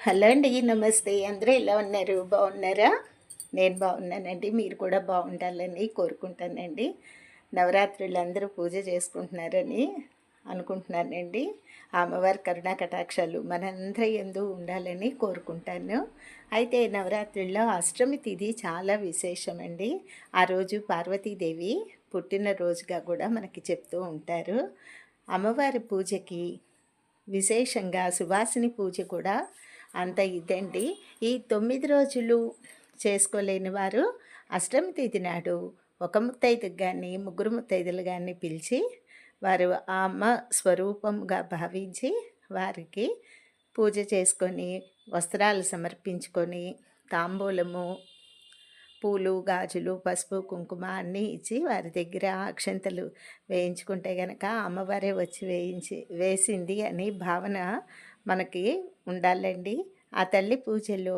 Hello అండి. నమస్తే. అందరూ ఎలా ఉన్నారు? బాగున్నారా? నేను బాగున్నానండి. మీరు కూడా బాగుండాలని కోరుకుంటానండి. నవరాత్రులు అందరూ పూజ చేసుకుంటున్నారని అనుకుంటున్నానండి. ఆ అమ్మవారి కరుణా కటాక్షాలు మనందరి యందు ఉండాలని కోరుకుంటాను. అయితే నవరాత్రుల్లో అష్టమి తిథి చాలా విశేషమండి. ఆ రోజు పార్వతీదేవి పుట్టినరోజుగా కూడా మనకి చెప్తూ ఉంటారు. అమ్మవారి పూజకి విశేషంగా సువాసిని పూజ కూడా అంత ఇదండి. ఈ 9 రోజులు చేసుకోలేని వారు అష్టమి తిథి నాడు ఒక ముత్తైదుకు గానీ, ముగ్గురు ముత్తైదులు గాని పిలిచి, వారు ఆ అమ్మ స్వరూపంగా భావించి, వారికి పూజ చేసుకొని, వస్త్రాలు సమర్పించుకొని, తాంబూలము, పూలు, గాజులు, పసుపు, కుంకుమ అన్నీ ఇచ్చి వారి దగ్గర అక్షంతలు వేయించుకుంటే గనక అమ్మవారే వచ్చి వేసింది అని భావన మనకి ఉండాలండి. ఆ తల్లి పూజలో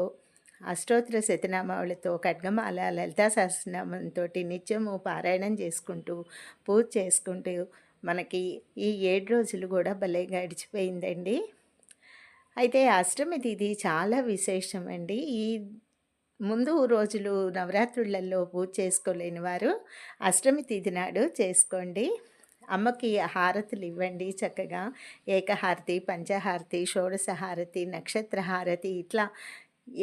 అష్టోత్తర శతనామావళితో, ఖడ్గమాల, లలితా సహస్రనామంతోటి నిత్యము పారాయణం చేసుకుంటూ, పూజ చేసుకుంటూ మనకి ఈ 7 రోజులు కూడా భలే గడిచిపోయిందండి. అయితే అష్టమి తిథి చాలా విశేషమండి. ఈ ముందు రోజులు నవరాత్రులలో పూజ చేసుకోలేని వారు అష్టమి తిథి నాడు చేసుకోండి. అమ్మకి హారతులు ఇవ్వండి చక్కగా. ఏకహారతి, పంచహారతి, షోడశ హారతి, నక్షత్ర హారతి ఇట్లా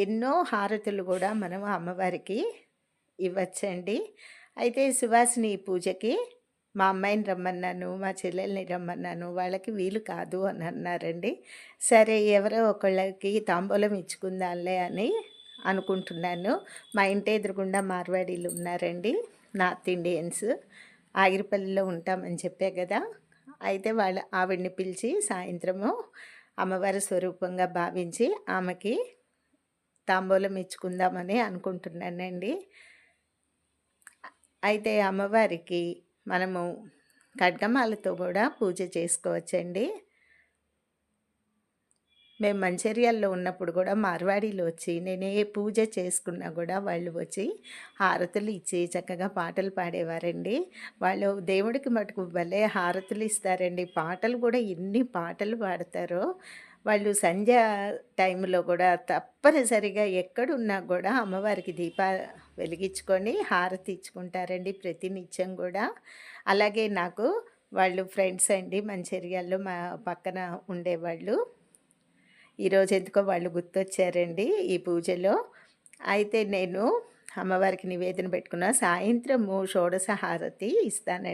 ఎన్నో హారతులు కూడా మనం అమ్మవారికి ఇవ్వచ్చండి. అయితే సువాసిని పూజకి మా అమ్మాయిని రమ్మన్నాను, మా చెల్లెల్ని రమ్మన్నాను. వాళ్ళకి వీలు కాదు అని అన్నారండి. సరే ఎవరో ఒకళ్ళకి తాంబూలం ఇచ్చుకుందాంలే అని అనుకుంటున్నాను. మా ఇంటి ఎదురుగుండా మార్వాడీలు ఉన్నారండి, నార్త్ ఇండియన్స్. ఆగిరిపల్లిలో ఉంటామని చెప్పా కదా. అయితే ఆవిడని పిలిచి సాయంత్రము అమ్మవారి స్వరూపంగా భావించి ఆమెకి తాంబూలం ఇచ్చుకుందామని అనుకుంటున్నానండి. అయితే అమ్మవారికి మనము ఖడ్గమాలతో కూడా పూజ చేసుకోవచ్చండి. మేము మంచిర్యాలలో ఉన్నప్పుడు కూడా మార్వాడీలు వచ్చి నేను ఏ పూజ చేసుకున్నా కూడా వాళ్ళు వచ్చి హారతులు ఇచ్చి చక్కగా పాటలు పాడేవారండి. వాళ్ళు దేవుడికి మటుకు భలే హారతులు ఇస్తారండి. పాటలు కూడా ఎన్ని పాటలు పాడతారో. వాళ్ళు సంధ్య టైంలో కూడా తప్పనిసరిగా ఎక్కడున్నా కూడా అమ్మవారికి వెలిగించుకొని హారతి ఇచ్చుకుంటారండి ప్రతినిత్యం కూడా. అలాగే నాకు వాళ్ళు ఫ్రెండ్స్ అండి, మంచిర్యాలలో మా పక్కన ఉండేవాళ్ళు. ఈరోజు ఎందుకో వాళ్ళు గుర్తొచ్చారండి ఈ పూజలో. అయితే నేను అమ్మవారికి నివేదన పెట్టుకున్న సాయంత్రము షోడశ హారతి ఇస్తానండి.